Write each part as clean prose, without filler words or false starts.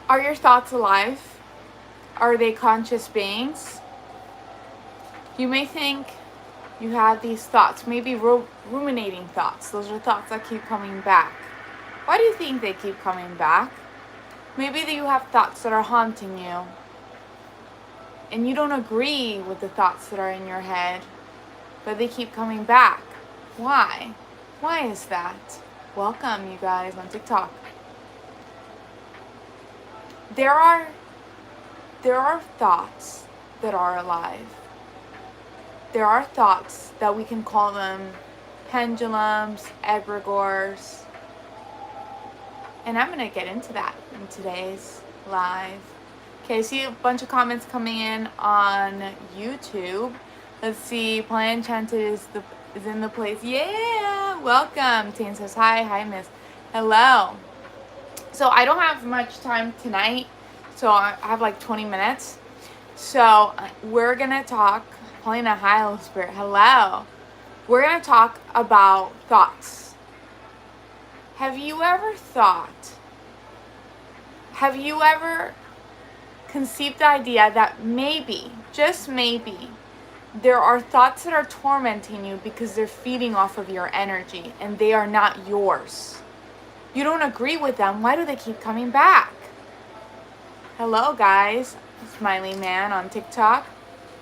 Are your thoughts alive? Are they conscious beings? You may think you have these thoughts, maybe ruminating thoughts. Those are thoughts that keep coming back. Why do you think they keep coming back? Maybe that you have thoughts that are haunting you, and you don't agree with the thoughts that are in your head, but they keep coming back. Why? Why is that? Welcome, you guys, on TikTok. There are thoughts that are alive. There are thoughts that we can call them pendulums, egregores. And I'm going to get into that in today's live. Okay, I see a bunch of comments coming in on YouTube. Let's see, Play Enchanted is in the place. Yeah, welcome. Tane says hi. Hi, miss. Hello. So I don't have much time tonight. So I have like 20 minutes. So we're going to talk. Paulina, hi, Holy Spirit. Hello. We're going to talk about thoughts. Have you ever conceived the idea that maybe, just maybe, there are thoughts that are tormenting you because they're feeding off of your energy and they are not yours? You don't agree with them. Why do they keep coming back? Hello, guys. Smiley Man on TikTok.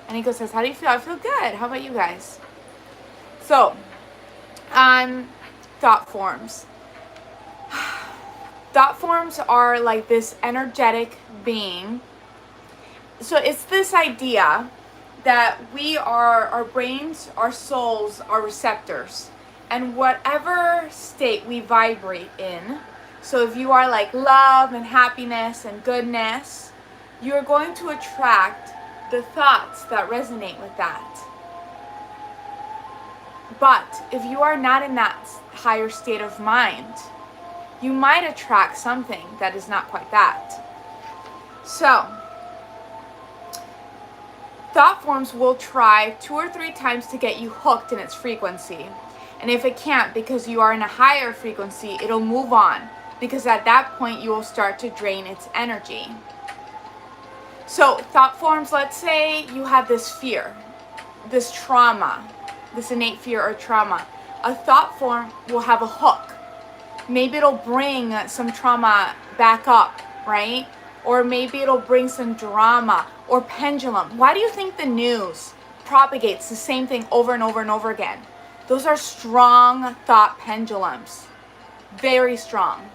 And Nico says, how do you feel? I feel good. How about you guys? So, thought forms. Thought forms are like this energetic being. So it's this idea that our brains, our souls, are receptors. And whatever state we vibrate in, so if you are like love and happiness and goodness, you're going to attract the thoughts that resonate with that. But if you are not in that higher state of mind, you might attract something that is not quite that. So, thought forms will try 2 or 3 times to get you hooked in its frequency. And if it can't, because you are in a higher frequency, it'll move on. Because at that point, you will start to drain its energy. So, thought forms, let's say you have this fear, this trauma, this innate fear or trauma. A thought form will have a hook. Maybe it'll bring some trauma back up, right? Or maybe it'll bring some drama or pendulum. Why do you think the news propagates the same thing over and over and over again? Those are strong thought pendulums. Very strong.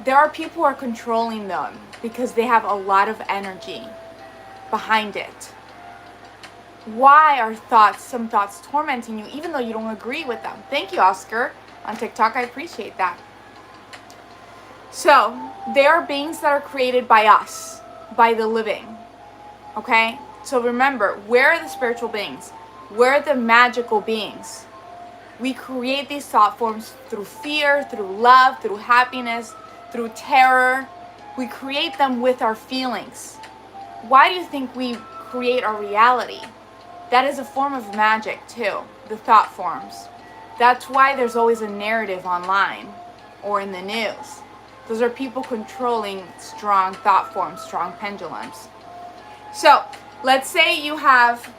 There are people who are controlling them because they have a lot of energy behind it. Why are some thoughts tormenting you even though you don't agree with them? Thank you, Oscar, on TikTok. I appreciate that. So, they are beings that are created by us, by the living. Okay? So remember, we're the spiritual beings. We're the magical beings. We create these thought forms through fear, through love, through happiness, through terror. We create them with our feelings. Why do you think we create our reality? That is a form of magic too, the thought forms. That's why there's always a narrative online or in the news. Those are people controlling strong thought forms, strong pendulums. So, let's say you have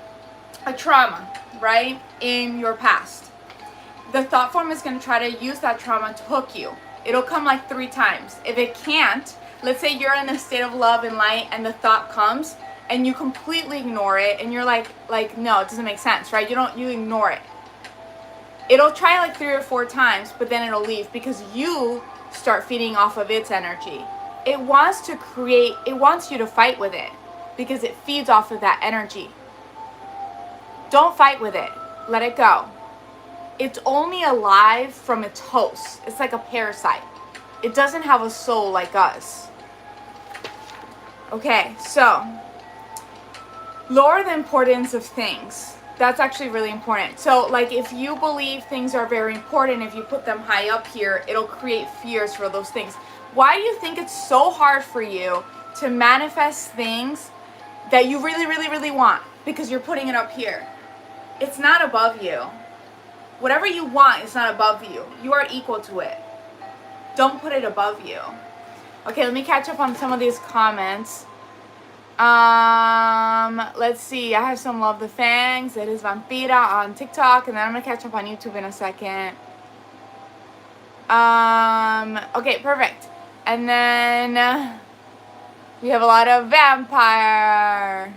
a trauma, right, in your past. The thought form is going to try to use that trauma to hook you. It'll come like 3 times. If it can't, let's say you're in a state of love and light and the thought comes and you completely ignore it and you're like no, it doesn't make sense, right? You ignore it. It'll try like 3 or 4 times, but then it'll leave because you start feeding off of its energy. It wants you to fight with it because it feeds off of that energy. Don't fight with it. Let it go. It's only alive from its host. It's like a parasite. It doesn't have a soul like us. Okay, so lower the importance of things. That's actually really important. So like if you believe things are very important, if you put them high up here, it'll create fears for those things. Why do you think it's so hard for you to manifest things that you really, really, really want? Because you're putting it up here. It's not above you. Whatever you want is not above you. You are equal to it. Don't put it above you. Okay, let me catch up on some of these comments. Let's see. I have some Love the Fangs. It is Vampira on TikTok, and then I'm gonna catch up on YouTube in a second. Okay, perfect. And then we have a lot of vampire.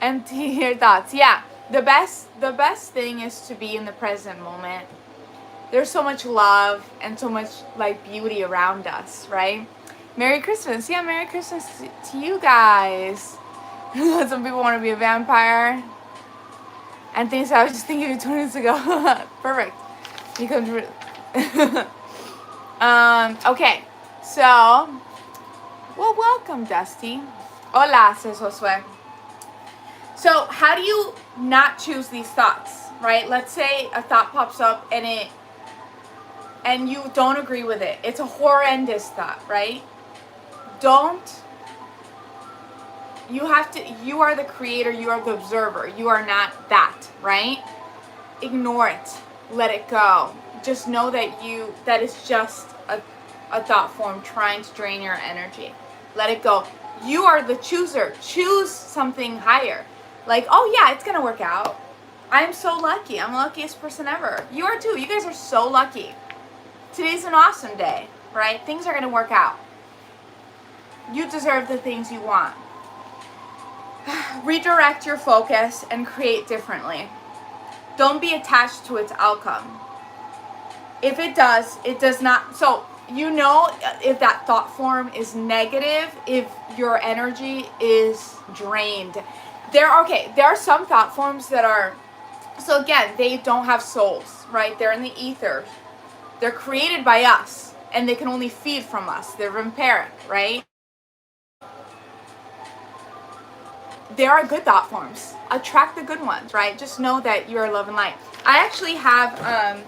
Empty your thoughts. Yeah, the best thing is to be in the present moment. There's so much love and so much like beauty around us, right? Merry Christmas. Yeah, Merry Christmas to you guys. Some people want to be a vampire. And things I was just thinking of 2 minutes ago. Perfect. You come okay. So, well, welcome, Dusty. Hola, says Josue. So, how do you not choose these thoughts, right? Let's say a thought pops up and you don't agree with it. It's a horrendous thought, right? You are the creator, you are the observer. You are not that, right? Ignore it. Let it go. Just know that is just a thought form trying to drain your energy. Let it go. You are the chooser. Choose something higher. Like, oh yeah, it's gonna work out. I'm so lucky. I'm the luckiest person ever. You are too. You guys are so lucky. Today's an awesome day, right? Things are gonna work out. You deserve the things you want. Redirect your focus and create differently. Don't be attached to its outcome. If it does not. So, you know if that thought form is negative, if your energy is drained. There are some thought forms that are, so again, they don't have souls, right? They're in the ether. They're created by us, and they can only feed from us. They're vampiric, right? There are good thought forms. Attract the good ones, right? Just know that you are love and light. I actually have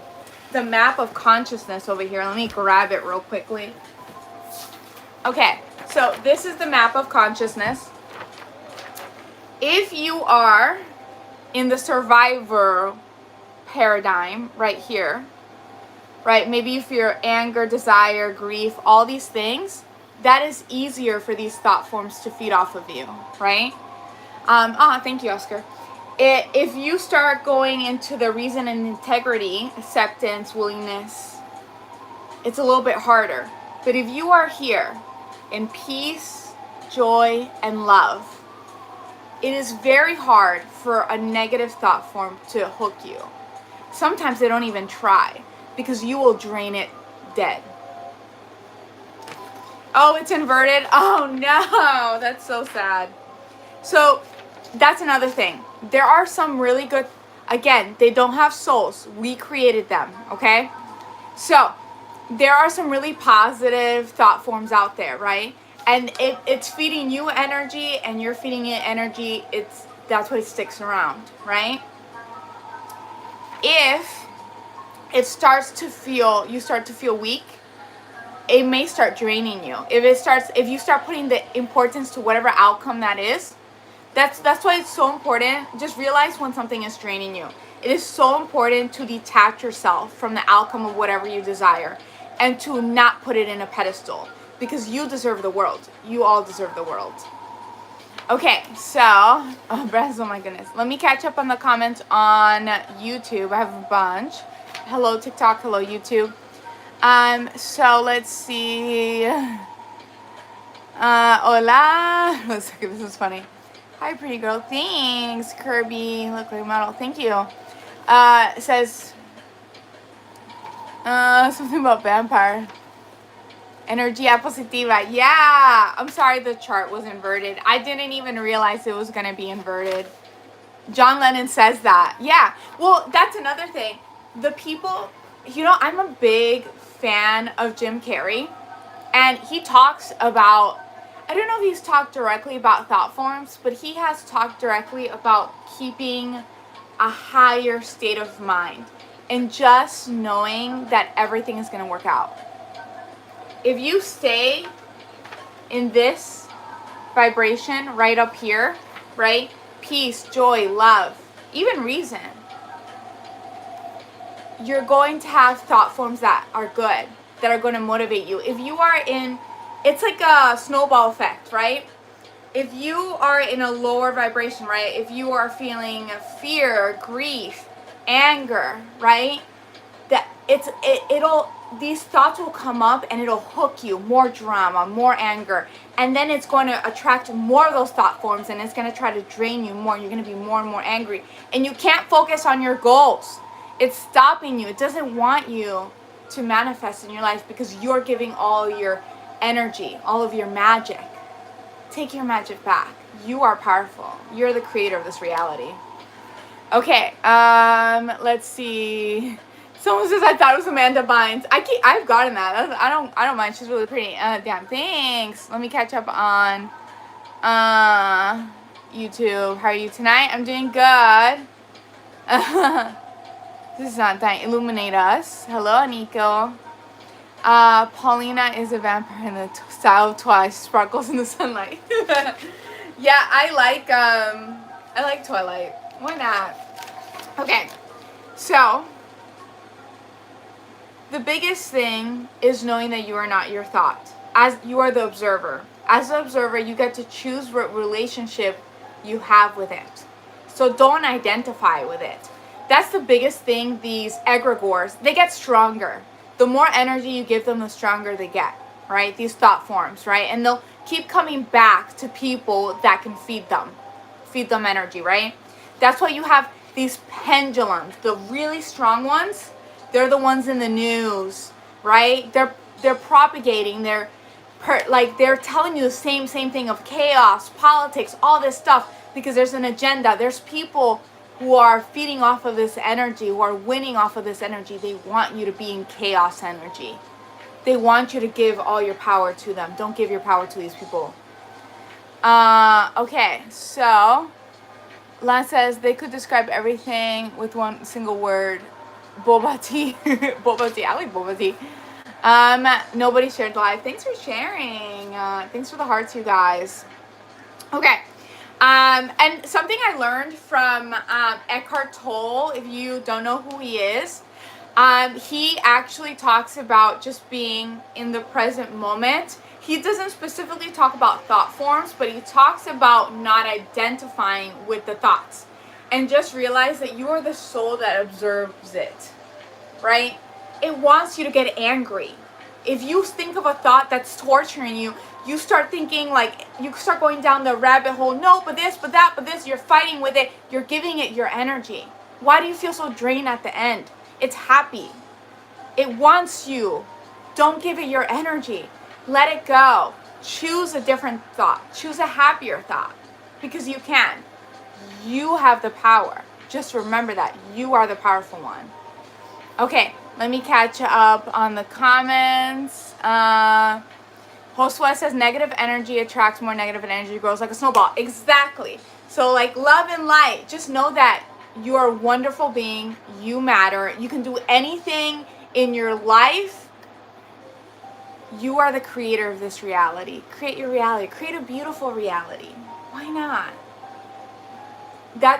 the map of consciousness over here. Let me grab it real quickly. Okay, so this is the map of consciousness. If you are in the survivor paradigm right here, right? Maybe you fear anger, desire, grief, all these things. That is easier for these thought forms to feed off of you, right? Thank you, Oscar. If you start going into the reason and integrity, acceptance, willingness, it's a little bit harder. But if you are here in peace, joy, and love, it is very hard for a negative thought form to hook you. Sometimes they don't even try because you will drain it dead. Oh, it's inverted? Oh no, that's so sad. So that's another thing. There are some really good, again, they don't have souls. We created them, okay? So there are some really positive thought forms out there, right? And it's feeding you energy and you're feeding it energy. That's what it sticks around, right? If you start to feel weak, it may start draining you. If you start putting the importance to whatever outcome that is, that's why it's so important. Just realize when something is draining you. It is so important to detach yourself from the outcome of whatever you desire and to not put it in a pedestal because you deserve the world. You all deserve the world. Okay, so, oh my goodness. Let me catch up on the comments on YouTube. I have a bunch. Hello, TikTok. Hello, YouTube. So let's see. Hola. Let's see, this is funny. Hi, pretty girl. Thanks, Kirby. Look like a model. Thank you. It says something about vampire. Energía positiva. Yeah. I'm sorry the chart was inverted. I didn't even realize it was going to be inverted. John Lennon says that. Yeah. Well, that's another thing. The people, I'm a big fan of Jim Carrey. And he talks about, I don't know if he's talked directly about thought forms, but he has talked directly about keeping a higher state of mind and just knowing that everything is going to work out. If you stay in this vibration right up here, right? Peace, joy, love, even reason, you're going to have thought forms that are good, that are going to motivate you. If you are in it's like a snowball effect, right? If you are in a lower vibration, right? If you are feeling fear, grief, anger, right? That it'll these thoughts will come up and it'll hook you, more drama, more anger, and then it's going to attract more of those thought forms, and it's going to try to drain you more. You're going to be more and more angry, and you can't focus on your goals. It's stopping you. It doesn't want you to manifest in your life because you're giving all your energy, all of your magic. Take your magic back. You are powerful. You're the creator of this reality. Okay, let's see. Someone says I thought it was Amanda Bynes. I've gotten that. I don't mind. She's really pretty. Damn, thanks. Let me catch up on YouTube. How are you tonight? I'm doing good. This is not that. Illuminate us. Hello, Nico. Paulina is a vampire in the style of Twilight. Sparkles in the sunlight. Yeah, I like Twilight. Why not? Okay, so the biggest thing is knowing that you are not your thought. As you are the observer. As the observer, you get to choose what relationship you have with it. So don't identify with it. That's the biggest thing. These egregores, they get stronger. The more energy you give them, the stronger they get, right? These thought forms, right? And they'll keep coming back to people that can feed them energy, right? That's why you have these pendulums, the really strong ones. They're the ones in the news, right? They're propagating, they're telling you the same thing of chaos, politics, all this stuff, because there's an agenda. There's people who are feeding off of this energy, who are winning off of this energy. They want you to be in chaos energy. They want you to give all your power to them. Don't give your power to these people. Okay, so Lance says they could describe everything with one single word. Boba tea. Boba tea. I like boba tea. Nobody shared live. Thanks for sharing. Thanks for the hearts, you guys. Okay. And something I learned from Eckhart Tolle, if you don't know who he is, he actually talks about just being in the present moment. He doesn't specifically talk about thought forms, but he talks about not identifying with the thoughts. And just realize that you are the soul that observes it, right? It wants you to get angry. If you think of a thought that's torturing you, you start thinking like, you start going down the rabbit hole. No, but this, but that, but this. You're fighting with it. You're giving it your energy. Why do you feel so drained at the end? It's happy. It wants you. Don't give it your energy. Let it go. Choose a different thought. Choose a happier thought. Because you can. You have the power. Just remember that. You are the powerful one. Okay, let me catch up on the comments. Josue says negative energy attracts more negative energy, grows like a snowball. Exactly. So like love and light. Just know that you are a wonderful being. You matter. You can do anything in your life. You are the creator of this reality. Create your reality. Create a beautiful reality. Why not?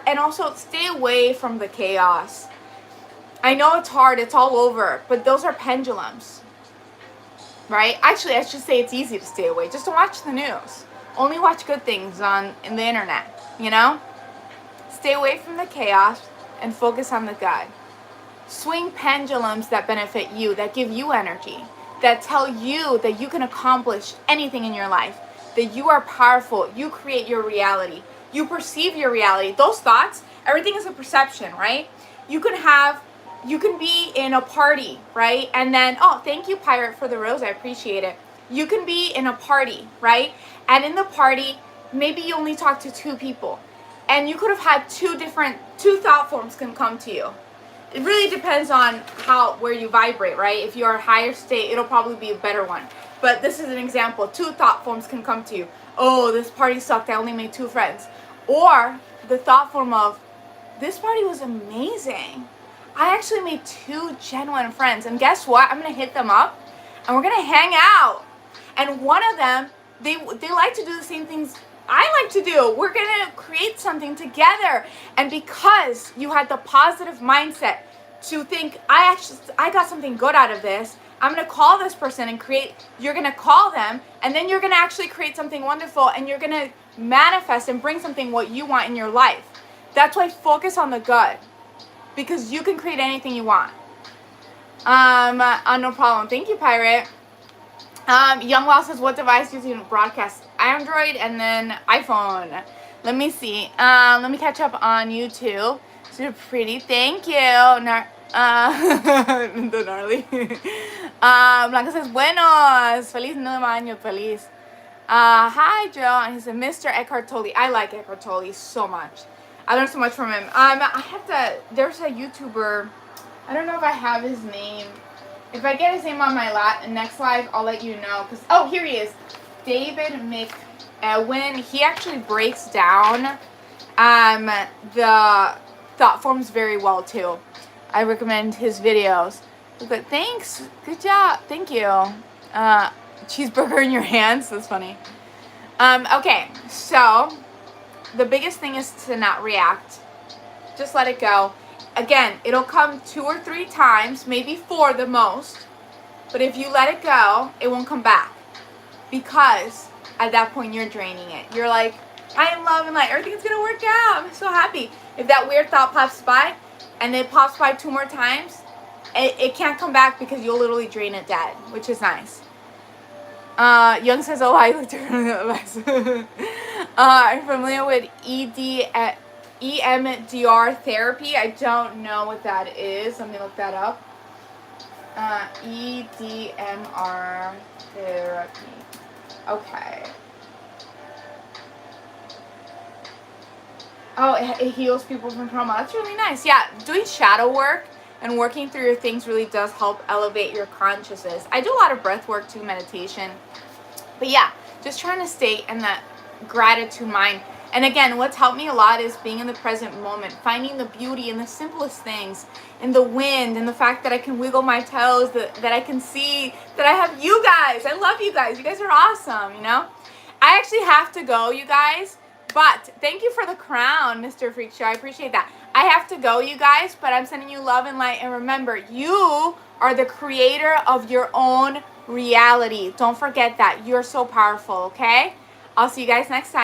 And also stay away from the chaos. I know it's hard, it's all over, but those are pendulums, right? Actually, I should say it's easy to stay away. Just don't watch the news. Only watch good things in the internet, you know? Stay away from the chaos and focus on the good. Swing pendulums that benefit you, that give you energy, that tell you that you can accomplish anything in your life, that you are powerful, you create your reality. You perceive your reality. Those thoughts, everything is a perception, right? You can be in a party, right? And then, oh, thank you, Pirate, for the rose. I appreciate it. You can be in a party, right? And in the party, maybe you only talk to 2 people. And you could have had 2 thought forms can come to you. It really depends on where you vibrate, right? If you're a higher state, it'll probably be a better one. But this is an example. 2 thought forms can come to you. Oh, this party sucked. I only made 2 friends. Or the thought form of, this party was amazing. I actually made 2 genuine friends. And guess what? I'm going to hit them up and we're going to hang out. And one of them, they like to do the same things I like to do. We're going to create something together. And because you had the positive mindset to think, I got something good out of this, I'm going to call this person and you're going to call them, and then you're going to actually create something wonderful, and you're going to manifest and bring something what you want in your life. That's why focus on the good, because you can create anything you want. No problem. Thank you, Pirate. Young Wow says, what device do you broadcast? Android and then iPhone. Let me see. Let me catch up on YouTube. Super pretty. Thank you. The gnarly. Blanca says, buenos. Feliz nuevo año. Feliz. Hi, Joe. And he said, Mr. Eckhart Tolle. I like Eckhart Tolle so much. I learned so much from him. There's a YouTuber. I don't know if I have his name. If I get his name on my next live, I'll let you know. Here he is. David McEwen. He actually breaks down the thought forms very well, too. I recommend his videos. But thanks. Good job. Thank you. Cheeseburger in your hands. That's funny. Okay, so the biggest thing is to not react. Just let it go. Again, it'll come 2 or 3 times, maybe 4 the most. But if you let it go, it won't come back. Because at that point, you're draining it. You're like, I am love and light. Everything's going to work out. I'm so happy. If that weird thought pops by, and it pops by 2 more times, it can't come back because you'll literally drain it dead, which is nice. Young says, oh, I looked at I'm familiar with EMDR therapy. I don't know what that is. Let me look that up. EDMR therapy. Okay. Oh, it heals people from trauma. That's really nice. Yeah, doing shadow work and working through your things really does help elevate your consciousness. I do a lot of breath work too, meditation. But yeah, just trying to stay in that gratitude mind. And again, what's helped me a lot is being in the present moment, finding the beauty in the simplest things, in the wind, and the fact that I can wiggle my toes, that I can see, that I have you guys. I love you guys. You guys are awesome, you know? I actually have to go, you guys. But thank you for the crown, Mr. Freak Show. I appreciate that. I have to go, you guys, but I'm sending you love and light. And remember, you are the creator of your own reality. Don't forget that. You're so powerful, okay? I'll see you guys next time.